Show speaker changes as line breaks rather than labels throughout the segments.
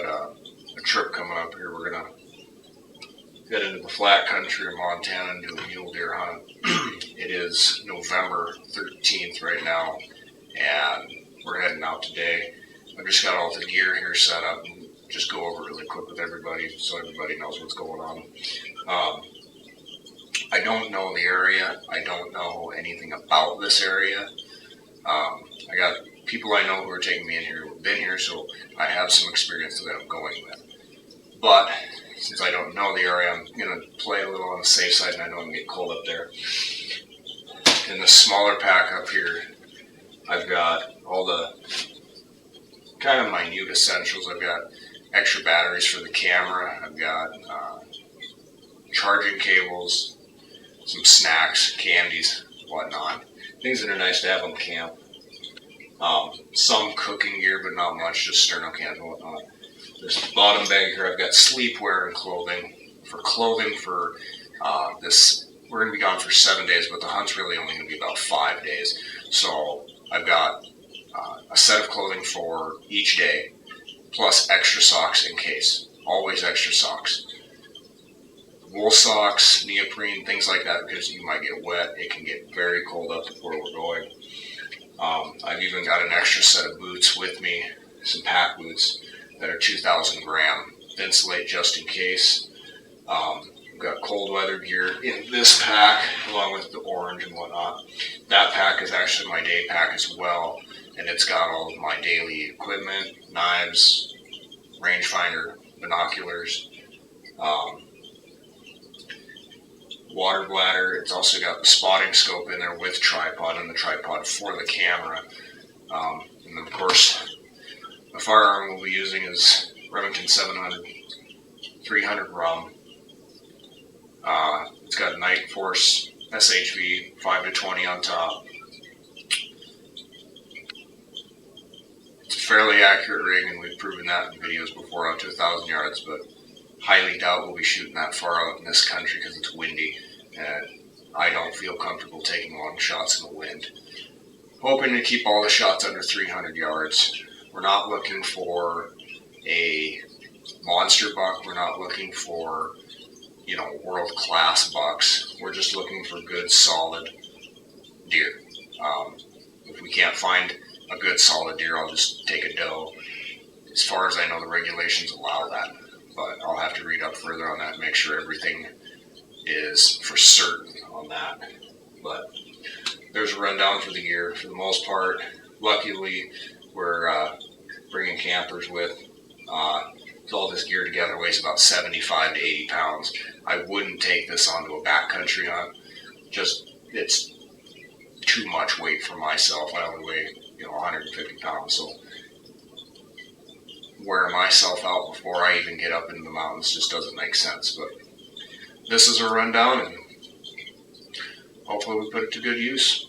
got a trip coming up here. We're gonna get into the flat country of Montana and do a mule deer hunt. It is November 13th right now, and we're heading out today. I've just got all the gear here set up and just go over really quick with everybody so everybody knows what's going on. I don't know the area. I don't know anything about this area. I got people I know who are taking me in here who have been here, so I have some experience that I'm going with. But since I don't know the area, I'm going to play a little on the safe side, and I know I'm going to get cold up there. In the smaller pack up here, I've got all the kind of minute essentials. I've got extra batteries for the camera. I've got charging cables, some snacks, candies, whatnot. Things that are nice to have on camp. Some cooking gear, but not much, just sterno cans and whatnot. This bottom bag here, I've got sleepwear and clothing. For clothing for this, we're going to be gone for 7 days, but the hunt's really only going to be about 5 days. So I've got a set of clothing for each day, plus extra socks in case. Always extra socks. Wool socks, neoprene, things like that, because you might get wet. It can get very cold up where we're going. I've even got an extra set of boots with me, some pack boots that are 2,000 gram, insulate just in case. We've got cold weather gear in this pack, along with the orange and whatnot. That pack is actually my day pack as well, and it's got all of my daily equipment, knives, rangefinder, binoculars, water bladder. It's also got the spotting scope in there with tripod, and the tripod for the camera. And then of course, the firearm we'll be using is Remington 700 300 rum. It's got Night Force SHV 5-20 on top. It's a fairly accurate rig, and we've proven that in videos before, out to 1,000 yards, but highly doubt we'll be shooting that far out in this country because it's windy, and I don't feel comfortable taking long shots in the wind. Hoping to keep all the shots under 300 yards. We're not looking for a monster buck. We're not looking for, world-class bucks. We're just looking for good, solid deer. If we can't find a good, solid deer, I'll just take a doe. As far as I know, the regulations allow that, but I'll have to read up further on that and make sure everything is for certain on that. But there's a rundown for the gear. For the most part, luckily, we're bringing campers with. All this gear together weighs about 75 to 80 pounds. I wouldn't take this onto a backcountry hunt. It's too much weight for myself. I only weigh 150 pounds, so wearing myself out before I even get up into the mountains just doesn't make sense. But this is a rundown, and hopefully we put it to good use.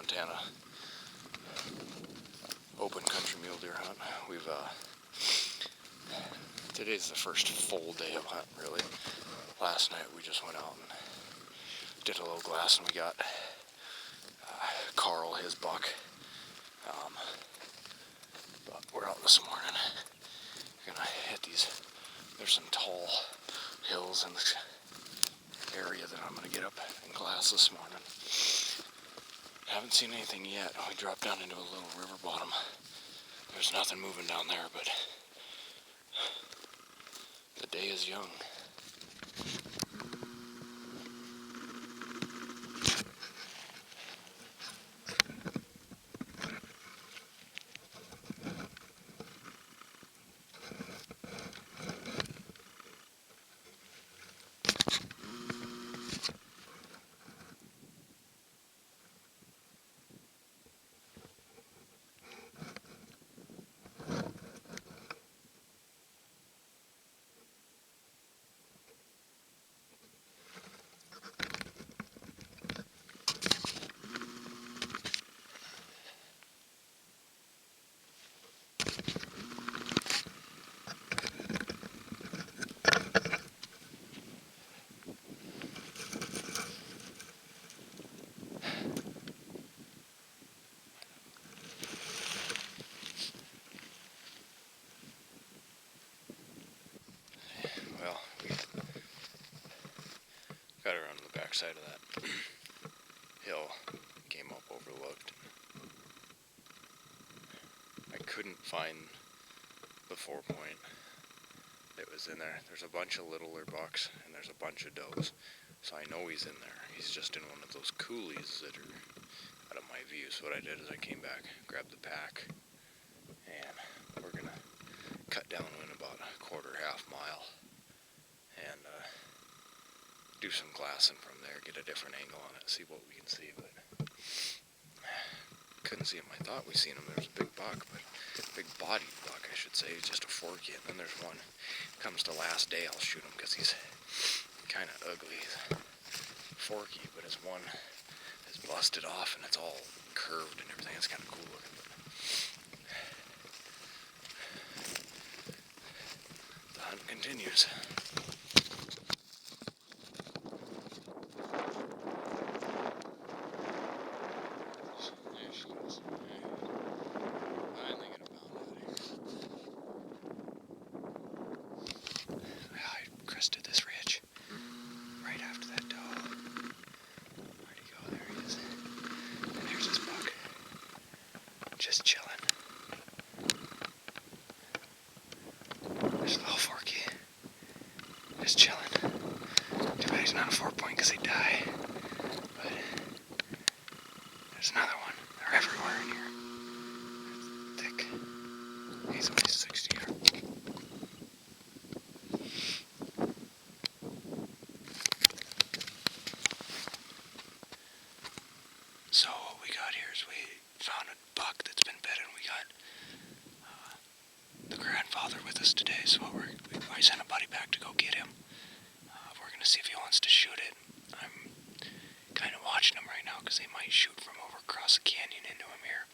Montana open country mule deer hunt. Today's the first full day of hunt, really. Last night we just went out and did a little glass, and we got Carl his buck. But we're out this morning. We're gonna hit these. There's some tall hills in this area that I'm gonna get up and glass this morning. Haven't seen anything yet. We dropped down into a little river bottom. There's nothing moving down there, but the day is young. Well, we got around the backside of that hill, came up overlooked. I couldn't find the 4-point that was in there. There's a bunch of littler bucks and there's a bunch of does, so I know he's in there. He's just in one of those coulees that are out of my view. So what I did is I came back, grabbed the pack, and we're gonna cut downwind about a half mile and do some glassing from there, get a different angle on it, see what we can see. But couldn't see him. I thought we seen him. There's a big buck, but big bodied buck, I should say. He's just a forky. And then there's one comes to last day, I'll shoot him because he's kind of ugly. He's forky, but his one is busted off and it's all curved and everything. It's kind of cool looking. But the hunt continues. Crested this ridge right after that doe. Where'd he go? There he is. And there's his buck. Just chilling. There's a little forky. Just chilling. Too bad he's not a 4-point because he'd die. But there's another one. They're everywhere in here. It's thick. He's only 60 yards. So what we got here is we found a buck that's been bedded. We got the grandfather with us today, so I sent a buddy back to go get him. We're going to see if he wants to shoot it. I'm kind of watching him right now because they might shoot from over across the canyon into him here.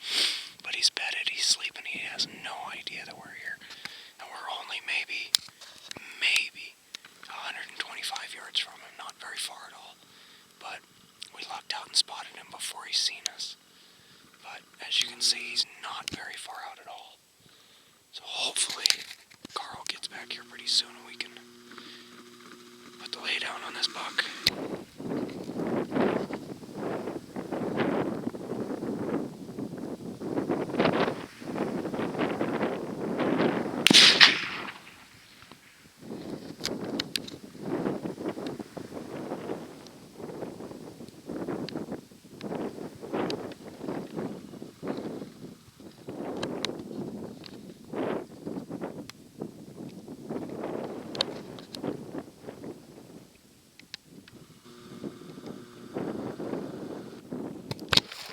But he's bedded, he's sleeping, he has no idea that we're here. And we're only maybe 125 yards from him, not very far at all. But we lucked out and spotted him before he's seen us. But as you can see, he's not very far out at all. So hopefully Carl gets back here pretty soon and we can put the lay down on this buck.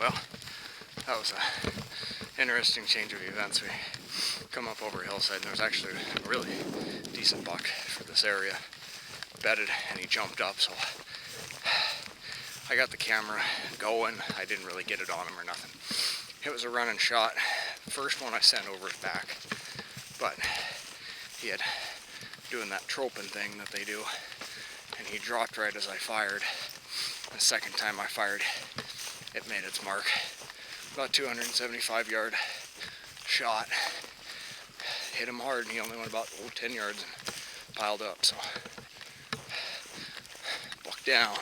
Well, that was an interesting change of events. We come up over a hillside and there was actually a really decent buck for this area bedded and he jumped up, so
I got the camera going. I didn't really get it on him or nothing. It was a running shot. First one I sent over his back, but he had doing that troping thing that they do, and he dropped right as I fired. The second time I fired, it made its mark. About 275 yard shot. Hit him hard, and he only went about 10 yards and piled up. So buck down.